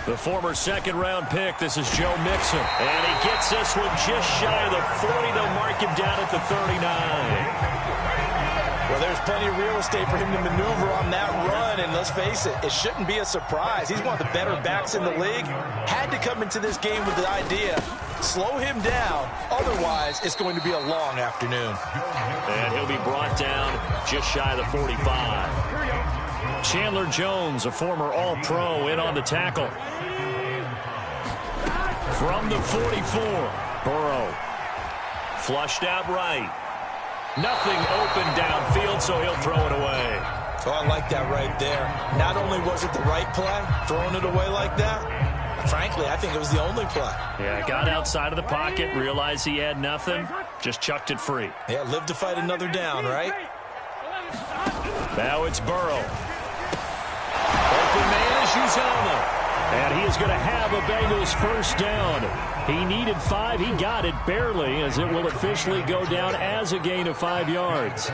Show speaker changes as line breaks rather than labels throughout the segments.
The former second-round pick, this is Joe Mixon. And he gets this one just shy of the 40. They'll mark him down at the 39.
Well, there's plenty of real estate for him to maneuver on that run, and let's face it, it shouldn't be a surprise. He's one of the better backs in the league. Had to come into this game with the idea, slow him down, otherwise it's going to be a long afternoon.
And he'll be brought down just shy of the 45. Chandler Jones, a former All-Pro, in on the tackle. From the 44, Burrow. Flushed out right. Nothing open downfield, so he'll throw it away.
So I like that right there. Not only was it the right play, throwing it away like that, frankly, I think it was the only play.
Yeah, got outside of the pocket, realized he had nothing, just chucked it free.
Yeah, live to fight another down, right?
Now it's Burrow. Open man is Uzomah. And he is going to have a Bengals first down. He needed 5. He got it barely, as it will officially go down as a gain of 5 yards.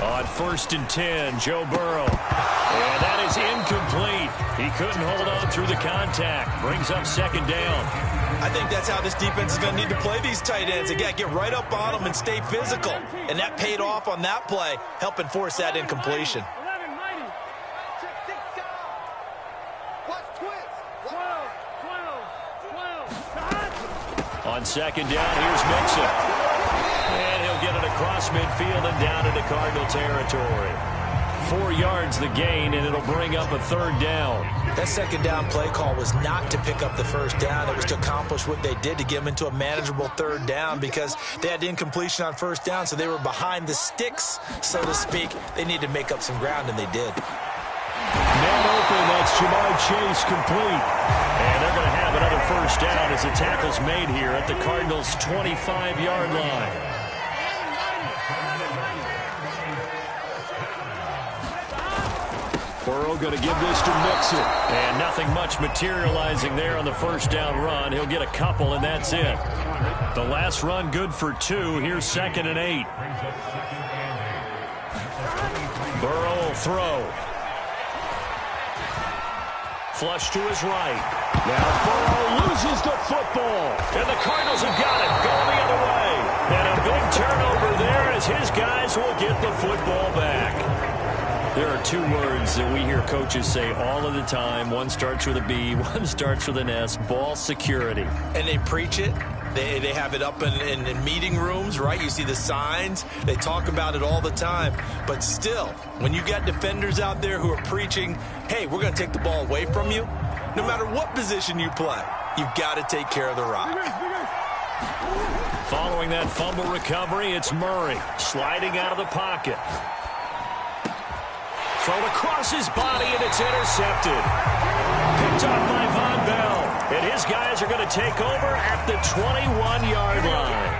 On 1st and 10, Joe Burrow. And that is incomplete. He couldn't hold on through the contact. Brings up second down.
I think that's how this defense is going to need to play these tight ends. They got to get right up on them and stay physical. And that paid off on that play, helping force that incompletion.
On second down, here's Mixon. And he'll get it across midfield and down into Cardinal territory. 4 yards the gain, and it'll bring up a third down.
That second down play call was not to pick up the first down. It was to accomplish what they did, to get them into a manageable third down, because they had incompletion on first down, so they were behind the sticks, so to speak. They needed to make up some ground, and they did.
Man open, that's Jamar Chase complete. And they're going to have another first down as the tackle's made here at the Cardinals' 25-yard line. Burrow going to give this to Mixon. And nothing much materializing there on the first down run. He'll get a couple, and that's it. The last run good for 2. Here's 2nd and 8. Burrow will throw. Flush to his right. Now Burrow loses the football. And the Cardinals have got it. Going the other way. And a big turnover there as his guys will get the football back. There are 2 words that we hear coaches say all of the time. One starts with a B, one starts with an S. Ball security.
And they preach it. They have it up in meeting rooms, right? You see the signs. They talk about it all the time. But still, when you got defenders out there who are preaching, hey, we're going to take the ball away from you, no matter what position you play, you've got to take care of the rock.
Following that fumble recovery, it's Murray sliding out of the pocket. Thrown across his body, and it's intercepted. Picked off by Von Bell. And his guys are going to take over at the 21-yard line.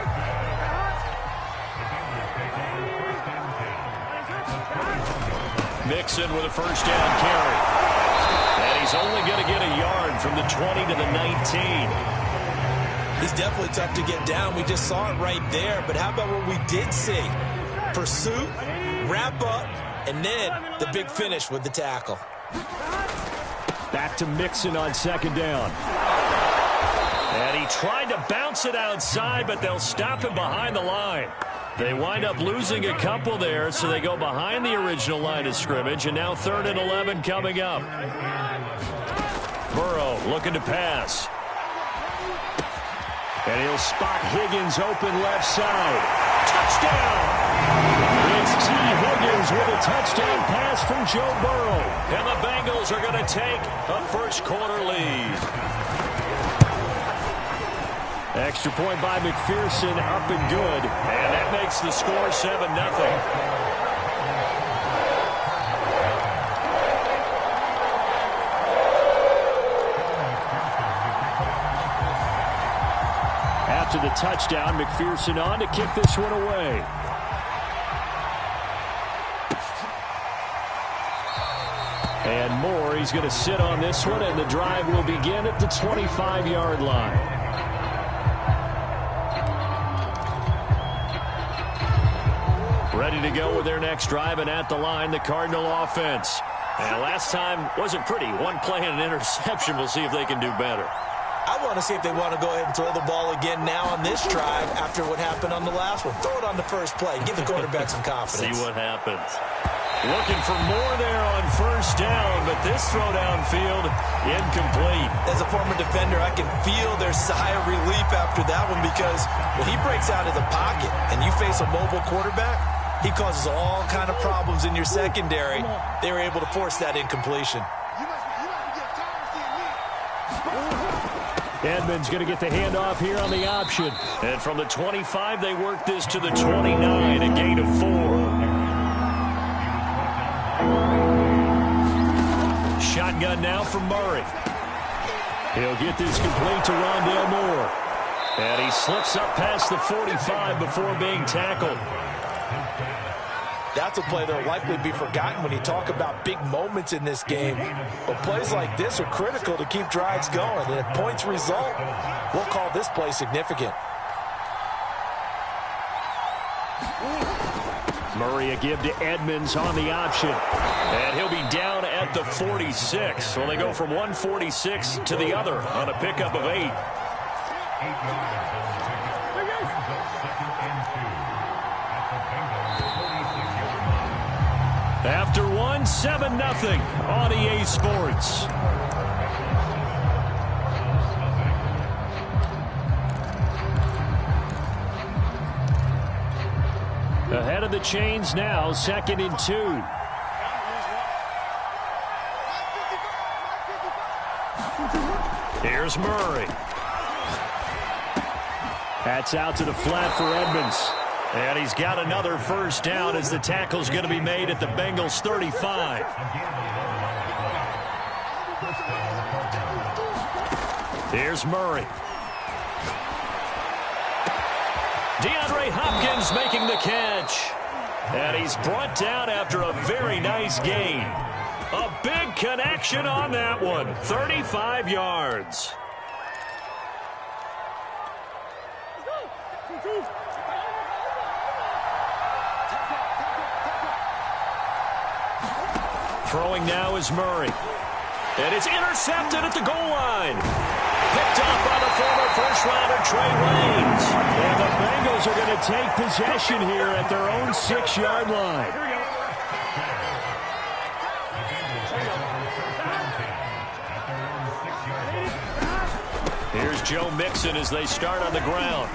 Mixon with a first down carry. And he's only going to get a yard from the 20 to the 19.
He's definitely tough to get down. We just saw it right there. But how about what we did see? Pursuit, wrap up, and then the big finish with the tackle.
Back to Mixon on second down. And he tried to bounce it outside, but they'll stop him behind the line. They wind up losing a couple there, so they go behind the original line of scrimmage, and now 3rd and 11 coming up. Burrow looking to pass. And he'll spot Higgins open left side. Touchdown! It's T. Higgins with a touchdown pass from Joe Burrow. And the Bengals are going to take a first-quarter lead. Extra point by McPherson, up and good. And that makes the score 7-0. After the touchdown, McPherson on to kick this one away. And Moore, he's going to sit on this one, and the drive will begin at the 25-yard line. Ready to go with their next drive, and at the line, the Cardinal offense. And last time wasn't pretty. One play and an interception. We'll see if they can do better.
I want to see if they want to go ahead and throw the ball again now on this drive after what happened on the last one. Throw it on the first play. Give the quarterback some confidence.
See what happens. Looking for more there on first down, but this throw downfield incomplete.
As a former defender, I can feel their sigh of relief after that one, because when he breaks out of the pocket and you face a mobile quarterback, he causes all kind of problems in your secondary. They were able to force that incompletion.
Edmonds going to get the handoff here on the option. And from the 25, they work this to the 29, a gain of 4. Shotgun now from Murray. He'll get this complete to Rondale Moore. And he slips up past the 45 before being tackled.
That's a play that will likely be forgotten when you talk about big moments in this game. But plays like this are critical to keep drives going. And if points result, we'll call this play significant.
Murray a give to Edmonds on the option. And he'll be down at the 46. So they go from 146 to the other on a pickup of 8. After 1, 7-0 on EA Sports. Ahead of the chains now, 2nd and 2. Here's Murray. That's out to the flat for Edmonds. And he's got another first down as the tackle's going to be made at the Bengals 35. Here's Murray. DeAndre Hopkins making the catch. And he's brought down after a very nice gain. A big connection on that one. 35 yards. Throwing now is Murray. And it's intercepted at the goal line. Picked up by the former first-rounder Trey Waynes. And the Bengals are going to take possession here at their own 6-yard line. Here's Joe Mixon as they start on the ground.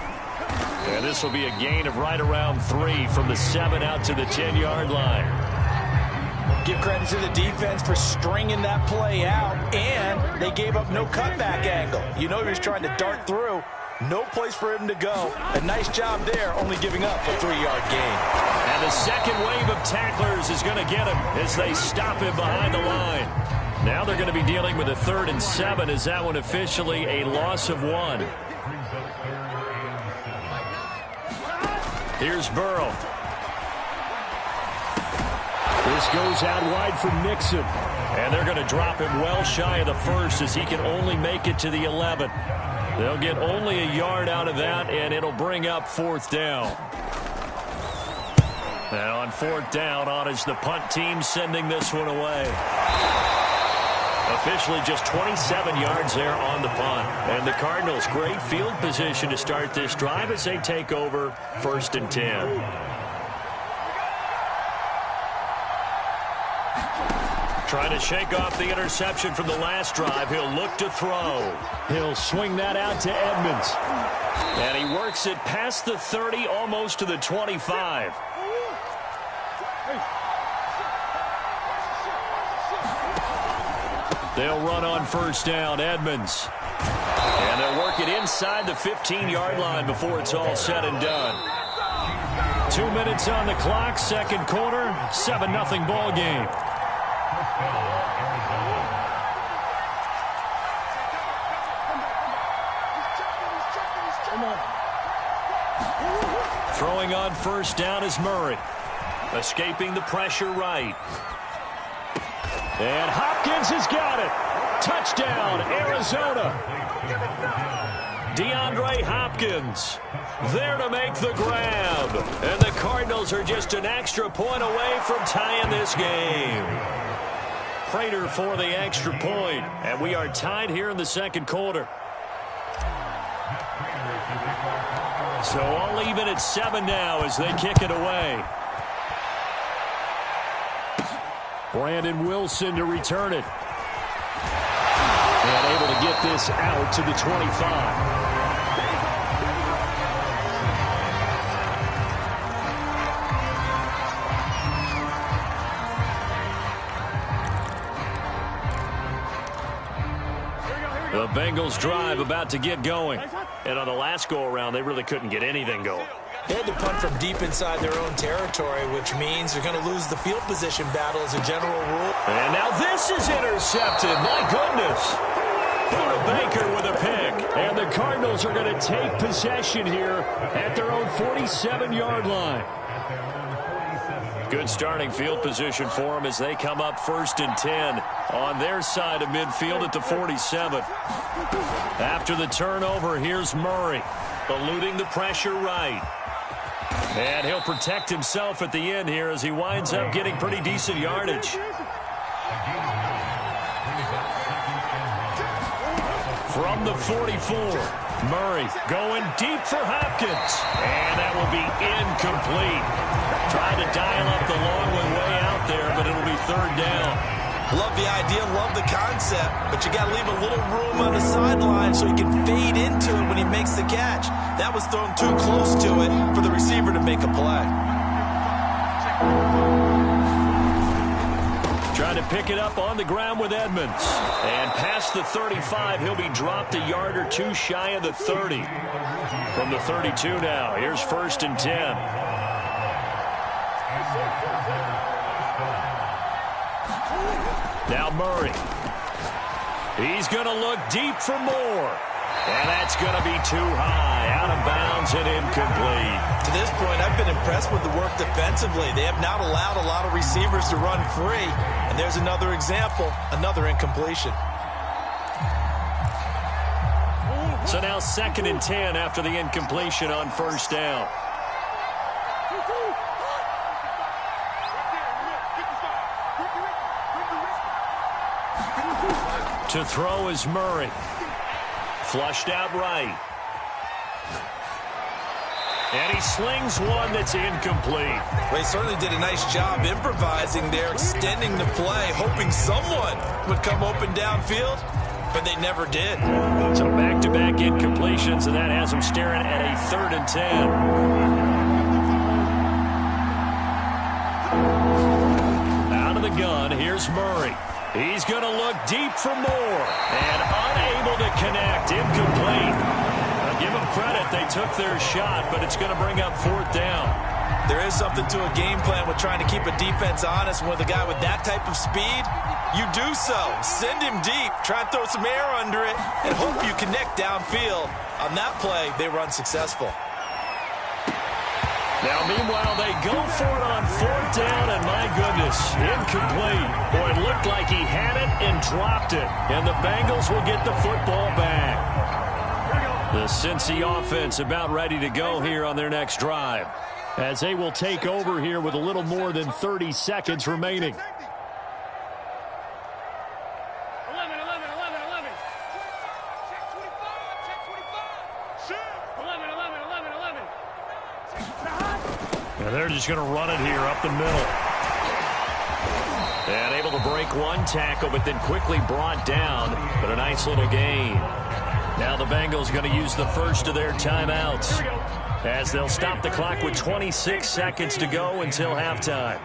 And this will be a gain of right around 3 from the 7 out to the 10-yard line.
Give credit to the defense for stringing that play out, and they gave up no cutback angle. You know he was trying to dart through. No place for him to go. A nice job there, only giving up a 3-yard gain.
And the second wave of tacklers is going to get him as they stop him behind the line. Now they're going to be dealing with a 3rd and 7. Is that one officially a loss of 1? Here's Burrow. This goes out wide for Mixon. And they're going to drop him well shy of the 1st as he can only make it to the 11. They'll get only a yard out of that, and it'll bring up 4th down. Now on 4th down, on is the punt team sending this one away. Officially just 27 yards there on the punt. And the Cardinals, great field position to start this drive as they take over 1st and 10. Trying to shake off the interception from the last drive. He'll look to throw. He'll swing that out to Edmonds. And he works it past the 30, almost to the 25. They'll run on 1st down, Edmonds. And they'll work it inside the 15-yard line before it's all said and done. 2 minutes on the clock, 2nd quarter, 7-0 ball game. Throwing on 1st down is Murray. Escaping the pressure right. And Hopkins has got it. Touchdown, Arizona. DeAndre Hopkins there to make the grab. And the Cardinals are just an extra point away from tying this game. Prater for the extra point, and we are tied here in the second quarter. So all even at 7 now as they kick it away. Brandon Wilson to return it. And able to get this out to the 25. The Bengals drive about to get going. And on the last go-around, they really couldn't get anything going.
They had to punt from deep inside their own territory, which means they're going to lose the field position battle as a general rule.
And now this is intercepted. My goodness. Buda Baker with a pick. And the Cardinals are going to take possession here at their own 47-yard line. Good starting field position for them as they come up 1st and 10 on their side of midfield at the 47. After the turnover, here's Murray, eluding the pressure right. And he'll protect himself at the end here as he winds up getting pretty decent yardage. From the 44, Murray going deep for Hopkins. And that will be incomplete. Trying to dial up the long way out there, but it'll be 3rd down.
Love the idea, love the concept, but you got to leave a little room on the sideline so he can fade into it when he makes the catch. That was thrown too close to it for the receiver to make a play.
Trying to pick it up on the ground with Edmonds. And past the 35, he'll be dropped a yard or two shy of the 30. From the 32 now, here's 1st and 10. Now Murray. He's going to look deep for more. And that's going to be too high. Out of bounds and incomplete.
To this point, I've been impressed with the work defensively. They have not allowed a lot of receivers to run free. And there's another example, another incompletion.
So now 2nd and 10 after the incompletion on 1st down. To throw is Murray. Flushed out right. And he slings one that's incomplete.
Well, he certainly did a nice job improvising there, extending the play, hoping someone would come open downfield, but they never did.
So back-to-back incompletions, and that has him staring at a 3rd and 10. Out of the gun, here's Murray. He's going to look deep for more. And unable to connect. Incomplete. Now give them credit. They took their shot, but it's going to bring up 4th down.
There is something to a game plan with trying to keep a defense honest. With a guy with that type of speed, you do so. Send him deep. Try and throw some air under it and hope you connect downfield. On that play, they were unsuccessful.
Now, meanwhile, they go for it on 4th down, and my goodness, incomplete. Boy, it looked like he had it and dropped it, and the Bengals will get the football back. The Cincy offense about ready to go here on their next drive, as they will take over here with a little more than 30 seconds remaining.
11. Check 25. Check 25. 11.
And they're just going to run it here up the middle. And able to break one tackle, but then quickly brought down. But a nice little gain. Now the Bengals going to use the first of their timeouts, as they'll stop the clock with 26 seconds to go until halftime.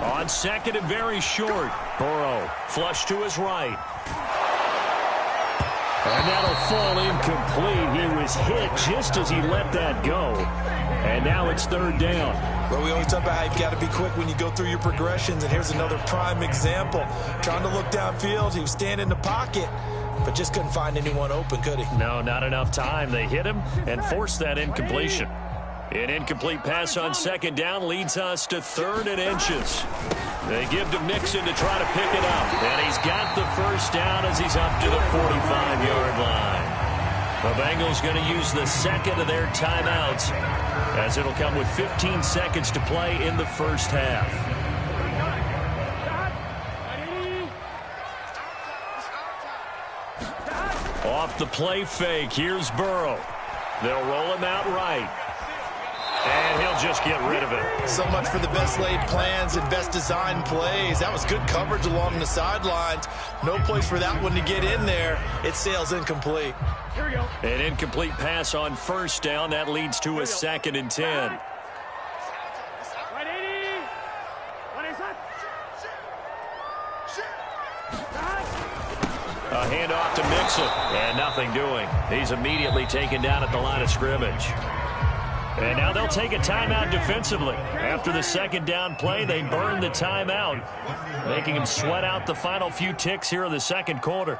On 2nd and very short, Burrow flush to his right. And that'll fall incomplete. He was hit just as he let that go. And now it's 3rd down.
Well, we always talk about how you've got to be quick when you go through your progressions, and here's another prime example. Trying to look downfield, he was standing in the pocket, but just couldn't find anyone open, could he?
No, not enough time. They hit him and forced that incompletion. An incomplete pass on second down leads us to 3rd and inches. They give to Mixon to try to pick it up. And he's got the first down as he's up to the 45-yard line. The Bengals going to use the second of their timeouts as it'll come with 15 seconds to play in the first half. Off the play fake, here's Burrow. They'll roll him out right. And he'll just get rid of it.
So much for the best laid plans and best designed plays. That was good coverage along the sidelines. No place for that one to get in there. It sails incomplete.
Here we go.
An incomplete pass on first down. That leads to a 2nd and 10.
Right, 80. What is that?
A handoff to Mixon. And nothing doing. He's immediately taken down at the line of scrimmage. And now they'll take a timeout defensively. After the second down play, they burn the timeout, making them sweat out the final few ticks here in the second quarter.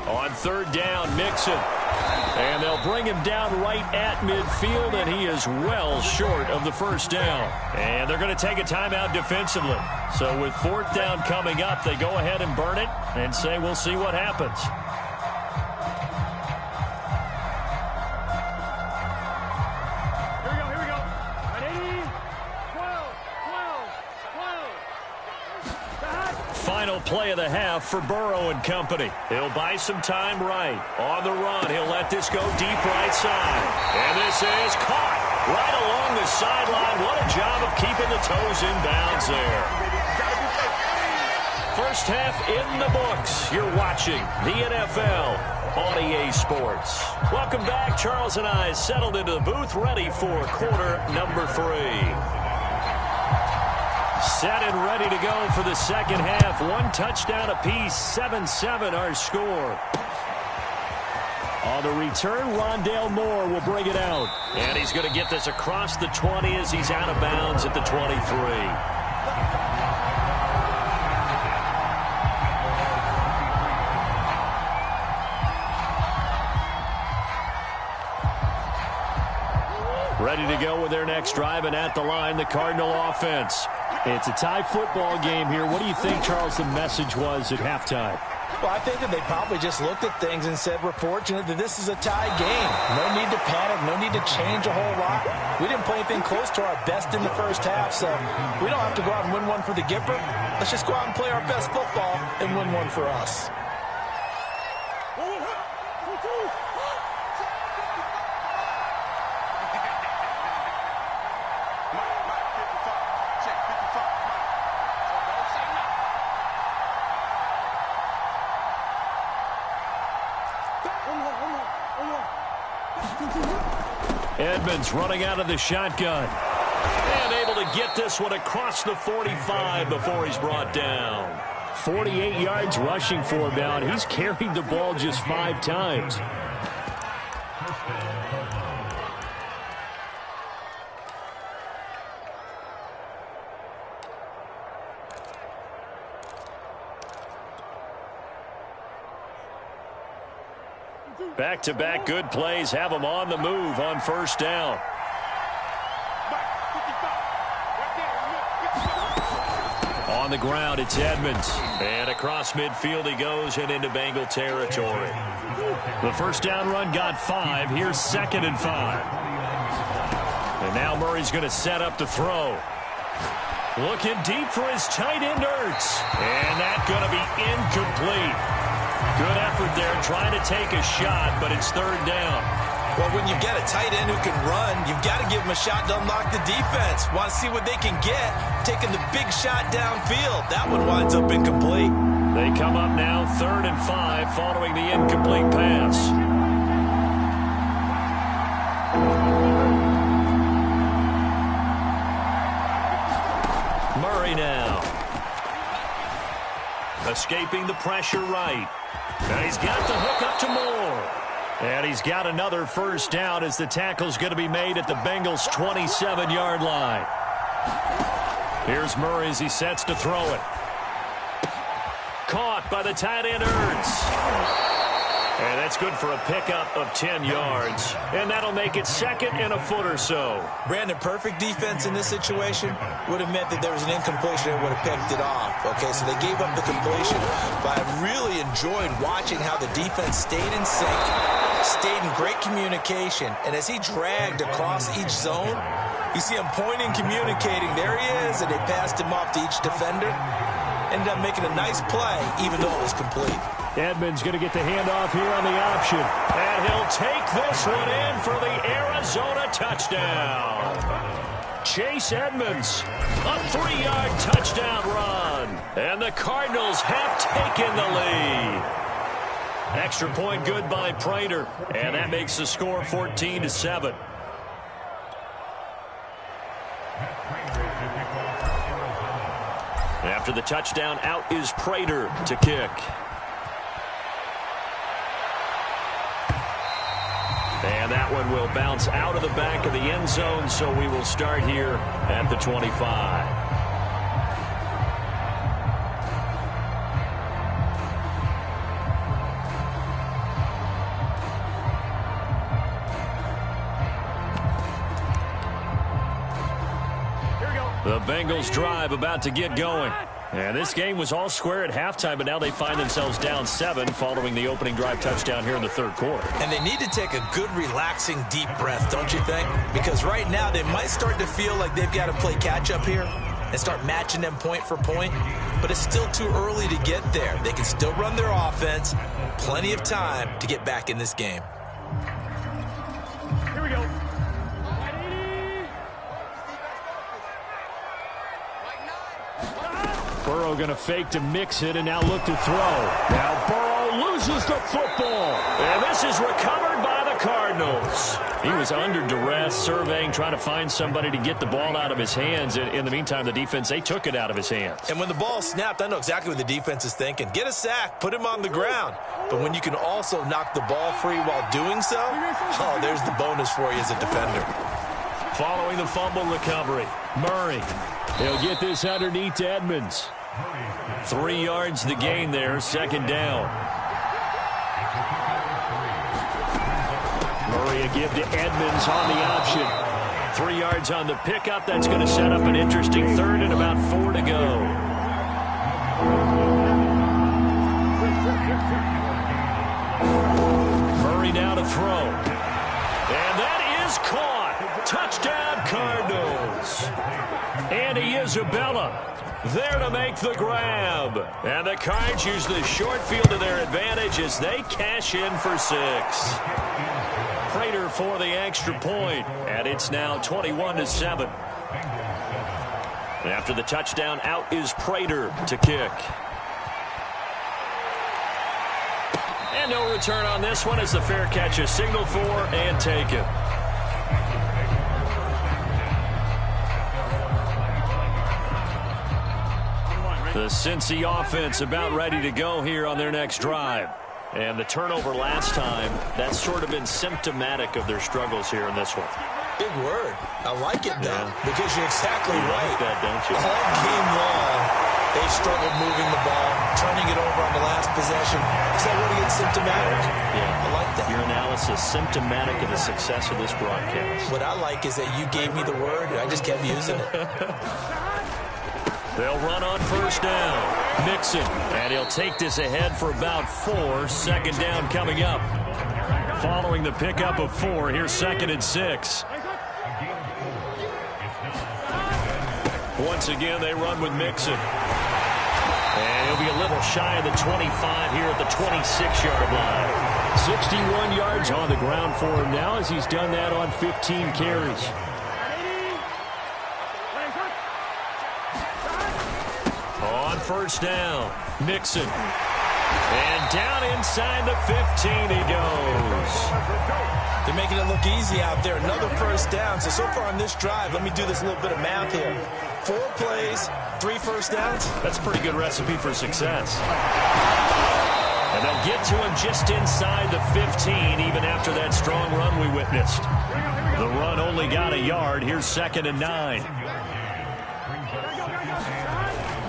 On 3rd down, Mixon. And they'll bring him down right at midfield, and he is well short of the first down. And they're going to take a timeout defensively. So with 4th down coming up, they go ahead and burn it and say we'll see what happens. Final play of the half for Burrow and company. He'll buy some time right. On the run, he'll let this go deep right side. And this is caught right along the sideline. What a job of keeping the toes in bounds there. First half in the books. You're watching the NFL on EA Sports. Welcome back. Charles and I settled into the booth, ready for quarter number 3. Set and ready to go for the second half. 1 touchdown apiece, 7-7 our score. On the return, Rondale Moore will bring it out. And he's going to get this across the 20 as he's out of bounds at the 23. Ready to go with their next drive, and at the line, the Cardinal offense. It's a tie football game here. What do you think, Charles, the message was at halftime?
Well, I think that they probably just looked at things and said, we're fortunate that this is a tie game. No need to panic, no need to change a whole lot. We didn't play anything close to our best in the first half, so we don't have to go out and win one for the Gipper. Let's just go out and play our best football and win one for us.
Edmonds running out of the shotgun. And able to get this one across the 45 before he's brought down. 48 yards rushing for him now, and he's carried the ball just 5 times. Back-to-back good plays have them on the move on first down. On the ground, it's Edmonds. And across midfield he goes and into Bengal territory. The first down run got 5. Here's 2nd and 5. And now Murray's going to set up to throw. Looking deep for his tight end, Ertz. And that's going to be incomplete. Good effort there trying to take a shot, but it's 3rd down.
Well, when you've got a tight end who can run, you've got to give him a shot to unlock the defense. Want to see what they can get, taking the big shot downfield. That one winds up incomplete.
They come up now 3rd and 5 following the incomplete pass. Murray now. Escaping the pressure right. And he's got the hook up to Moore. And he's got another first down as the tackle's going to be made at the Bengals' 27-yard line. Here's Murray as he sets to throw it. Caught by the tight end, Ertz. And that's good for a pickup of 10 yards. And that'll make it 2nd and a foot or so.
Brandon, perfect defense in this situation would have meant that there was an incompletion that would have picked it off. Okay, so they gave up the completion. But I really enjoyed watching how the defense stayed in sync, stayed in great communication. And as he dragged across each zone, you see him pointing, communicating. There he is, and they passed him off to each defender. Ended up making a nice play, even though it was complete.
Edmonds going to get the handoff here on the option. And he'll take this one in for the Arizona touchdown. Chase Edmonds, a 3-yard touchdown run. And the Cardinals have taken the lead. Extra point good by Prater. And that makes the score 14-7. After the touchdown, out is Prater to kick. And that one will bounce out of the back of the end zone, so we will start here at the 25. The Bengals drive about to get going. And this game was all square at halftime, but now they find themselves down 7 following the opening drive touchdown here in the third quarter.
And they need to take a good, relaxing, deep breath, don't you think? Because right now they might start to feel like they've got to play catch-up here and start matching them point for point. But it's still too early to get there. They can still run their offense. Plenty of time to get back in this game.
Here we go.
Burrow going to fake to mix it and now look to throw. Now Burrow loses the football. And this is recovered by the Cardinals. He was under duress, surveying, trying to find somebody to get the ball out of his hands. In the meantime, the defense, they took it out of his hands.
And when the ball snapped, I know exactly what the defense is thinking. Get a sack, put him on the ground. But when you can also knock the ball free while doing so, oh, there's the bonus for you as a defender.
Following the fumble recovery, Murray. He'll get this underneath to Edmonds. 3 yards the gain there, 2nd down. Murray a give to Edmonds on the option. 3 yards on the pickup. That's going to set up an interesting 3rd and about 4 to go. Murray now to throw. And that is caught. Touchdown Cardinals. Andy Isabella there to make the grab. And the Cards use the short field to their advantage as they cash in for 6. Prater for the extra point. And it's now 21-7. After the touchdown, out is Prater to kick. And no return on this one as the fair catch is signaled for and taken. The Cincy offense about ready to go here on their next drive. And the turnover last time, that's sort of been symptomatic of their struggles here in this one.
Big word. I like it, though, because you're exactly
you
right.
Like that, don't you?
All game long, they've struggled moving the ball, turning it over on the last possession. Is that where it gets symptomatic?
Yeah.
I like that.
Your analysis symptomatic of the success of this broadcast.
What I like is that you gave me the word, and I just kept using it.
They'll run on 1st down. Mixon, and he'll take this ahead for about 4. 2nd down coming up. Following the pickup of 4, here's 2nd and 6. Once again, they run with Mixon. And he'll be a little shy of the 25 here at the 26-yard line. 61 yards on the ground for him now as he's done that on 15 carries. On 1st down, Mixon. And down inside the 15 he goes.
They're making it look easy out there. Another 1st down. So far on this drive, let me do this little bit of math here. 4 plays, 3 1st downs.
That's a pretty good recipe for success. And they'll get to him just inside the 15, even after that strong run we witnessed. The run only got a yard. Here's 2nd and 9.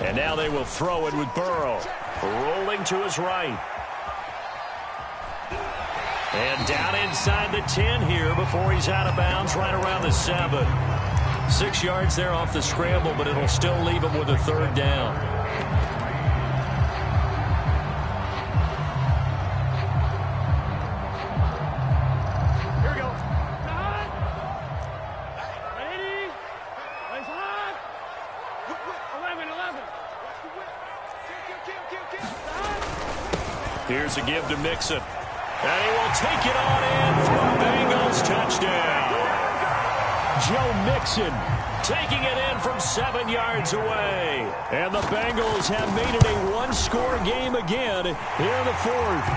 And now they will throw it with Burrow. Rolling to his right. And down inside the 10 here before he's out of bounds, right around the 7. 6 yards there off the scramble, but it'll still leave him with a third down.
Here we go. Nine. Ready. Place high. 11.
Here's a give to Mixon. And he will take it on in for a Bengals touchdown. Joe Mixon taking it in from 7 yards away. And the Bengals have made it a one-score game again here in the fourth.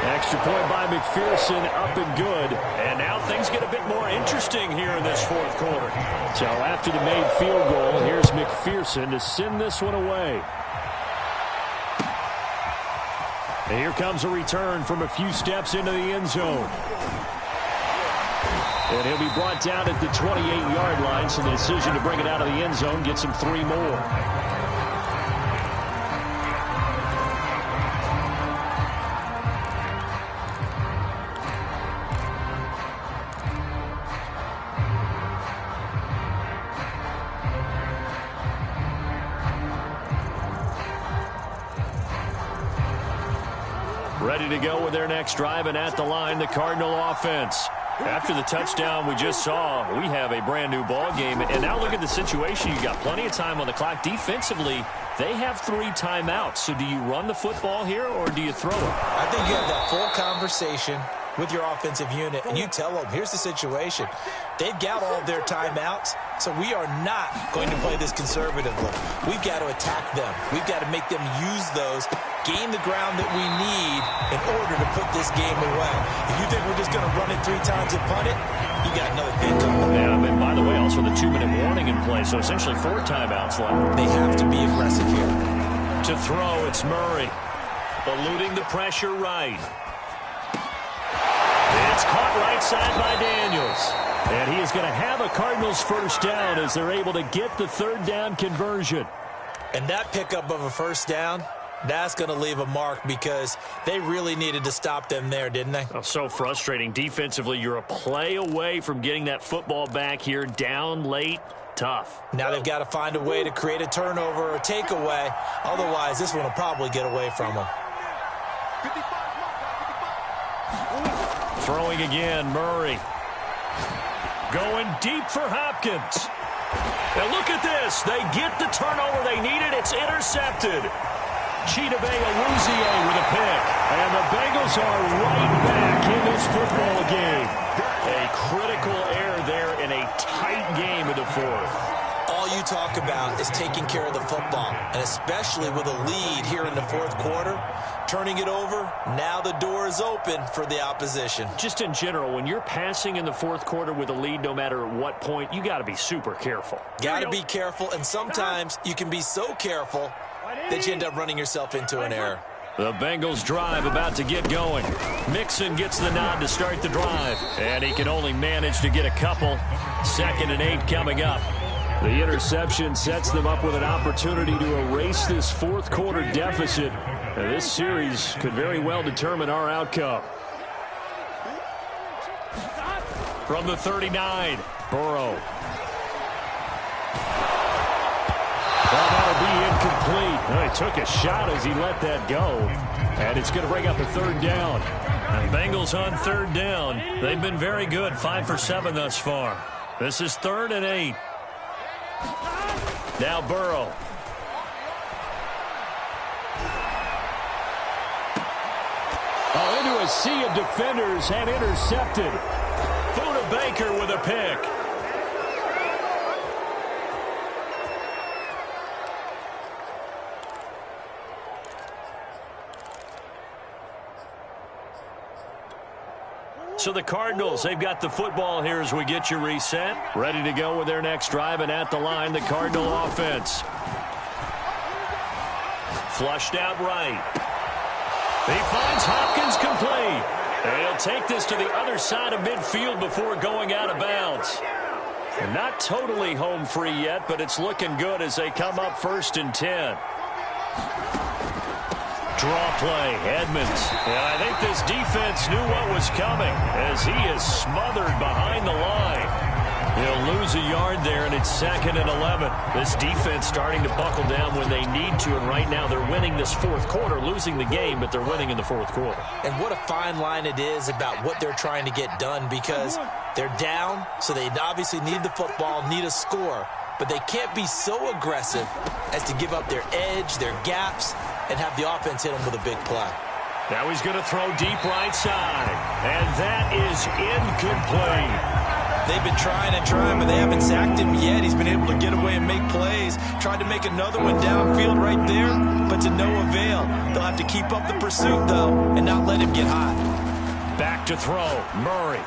Extra point by McPherson, up and good. And now things get a bit more interesting here in this fourth quarter. So after the made field goal, here's McPherson to send this one away. And here comes a return from a few steps into the end zone. And he'll be brought down at the 28-yard line, so the decision to bring it out of the end zone gets him 3 more. Ready to go with their next drive, and at the line, the Cardinal offense. After the touchdown we just saw, we have a brand-new ball game. And now look at the situation. You've got plenty of time on the clock. Defensively, they have 3 timeouts. So do you run the football here, or do you throw it?
I think you have that full conversation with your offensive unit, and you tell them, here's the situation. They've got all of their timeouts, so we are not going to play this conservatively. We've got to attack them. We've got to make them use those, gain the ground that we need in order to put this game away. If you think we're just going to run it 3 times and punt it, you got another thing coming.
Yeah, and by the way, also the 2-minute warning in play, so essentially 4 timeouts left.
They have to be aggressive here.
To throw, it's Murray. Eluding the pressure right. It's caught right side by Daniels. And he is going to have a Cardinals first down as they're able to get the third down conversion.
And that pickup of a first down, that's going to leave a mark because they really needed to stop them there, didn't they?
Oh, so frustrating. Defensively, you're a play away from getting that football back here, down late. Tough.
Now they've got to find a way to create a turnover or takeaway. Otherwise, this one will probably get away from them.
Throwing again, Murray. Going deep for Hopkins. Now look at this. They get the turnover they needed. It's intercepted. Chidobe Awuzie with a pick. And the Bengals are right back in this football game. A critical error there in a tight game in the fourth.
All you talk about is taking care of the football, and especially with a lead here in the fourth quarter, turning it over, now the door is open for the opposition.
Just in general, when you're passing in the fourth quarter with a lead, no matter at what point, you got to be super careful.
Got to be careful, and sometimes you can be so careful that you end up running yourself into an error.
The Bengals drive about to get going. Mixon gets the nod to start the drive, and he can only manage to get a couple. 2nd and 8 coming up. The interception sets them up with an opportunity to erase this fourth quarter deficit. And this series could very well determine our outcome. From the 39, Burrow. Well, that'll be incomplete. Well, he took a shot as he let that go. And it's going to bring up a third down. And Bengals on third down. They've been very good, 5 for 7 thus far. This is 3rd and 8. Now Burrow. Oh, into a sea of defenders and intercepted. Buda Baker with a pick. So the Cardinals, they've got the football here as we get you reset. Ready to go with their next drive, and at the line, the Cardinal offense. Flushed out right. He finds Hopkins complete. And he'll take this to the other side of midfield before going out of bounds. And not totally home free yet, but it's looking good as they come up 1st and 10. Draw play, Edmonds. And I think this defense knew what was coming as he is smothered behind the line. He'll lose a yard there, and it's 2nd and 11. This defense starting to buckle down when they need to, and right now they're winning this fourth quarter, losing the game, but they're winning in the fourth quarter.
And what a fine line it is about what they're trying to get done, because they're down, so they obviously need the football, need a score, but they can't be so aggressive as to give up their edge, their gaps, and have the offense hit them with a big play.
Now he's going to throw deep right side, and that is incomplete.
They've been trying and trying, but they haven't sacked him yet. He's been able to get away and make plays. Tried to make another one downfield right there, but to no avail. They'll have to keep up the pursuit, though, and not let him get hot.
Back to throw, Murray.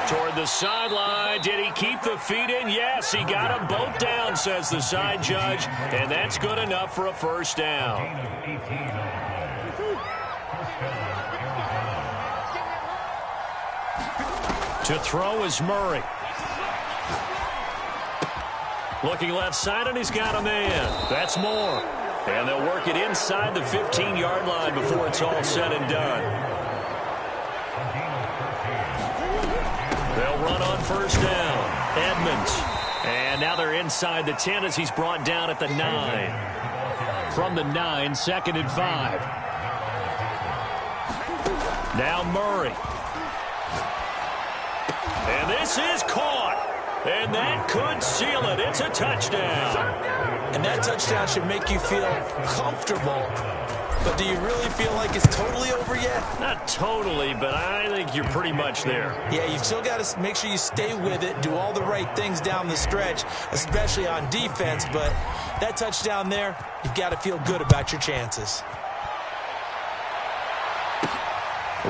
Toward the sideline. Did he keep the feet in? Yes, he got them both down, says the side judge, and that's good enough for a first down. To throw is Murray. Looking left side, and he's got a man. That's more. And they'll work it inside the 15-yard line before it's all said and done. They'll run on first down. Edmonds. And now they're inside the 10 as he's brought down at the 9. From the 9, 2nd and 5. Now Murray. And this is caught. And that could seal it. It's a touchdown.
And that touchdown should make you feel comfortable. But do you really feel like it's totally over yet?
Not totally, but I think you're pretty much there.
Yeah, you've still got to make sure you stay with it, do all the right things down the stretch, especially on defense. But that touchdown there, you've got to feel good about your chances.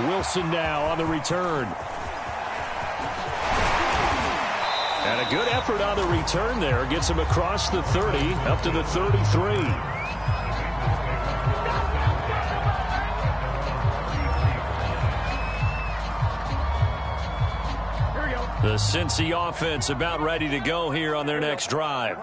Wilson now on the return. And a good effort on the return there. Gets him across the 30, up to the 33. The Cincy offense about ready to go here on their next drive.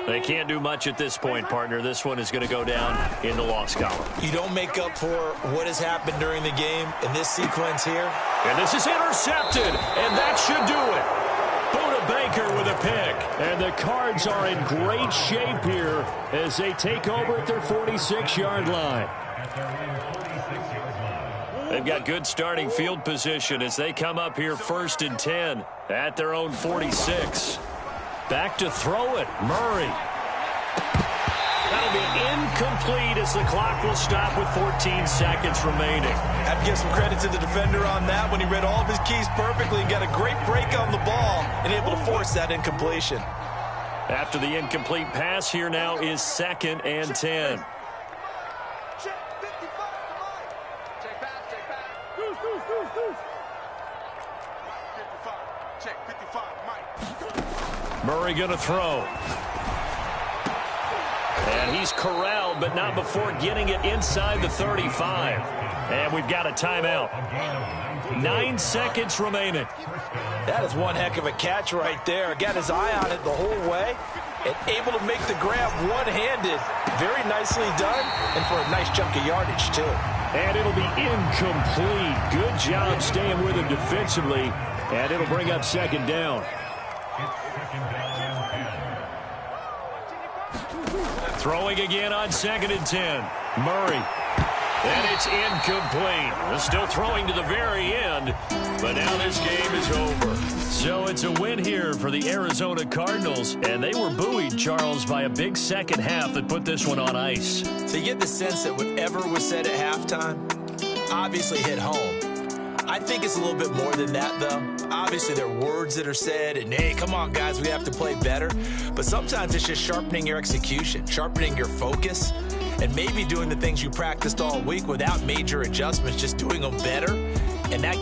They can't do much at this point, partner. This one is going to go down in the loss column.
You don't make up for what has happened during the game in this sequence here.
And this is intercepted, and that should do it. Buda Baker with a pick. And the Cards are in great shape here as they take over at their 46-yard line. They've got good starting field position as they come up here 1st and 10 at their own 46. Back to throw it, Murray. That'll be incomplete as the clock will stop with 14 seconds remaining.
I have to give some credit to the defender on that when he read all of his keys perfectly and got a great break on the ball and able to force that incompletion.
After the incomplete pass, here now is 2nd and 10. Murray going to throw. And he's corralled, but not before getting it inside the 35. And we've got a timeout. 9 seconds remaining.
That is one heck of a catch right there. Got his eye on it the whole way and able to make the grab one-handed. Very nicely done, and for a nice chunk of yardage, too.
And it'll be incomplete. Good job staying with him defensively, and it'll bring up 2nd down. Throwing again on 2nd and 10. Murray. And it's incomplete. They're still throwing to the very end, but now this game is over. So it's a win here for the Arizona Cardinals, and they were buoyed, Charles, by a big second half that put this one on ice.
So you get the sense that whatever was said at halftime obviously hit home. I think it's a little bit more than that, though. Obviously, there are words that are said, and, hey, come on, guys, we have to play better. But sometimes it's just sharpening your execution, sharpening your focus, and maybe doing the things you practiced all week without major adjustments, just doing them better. And that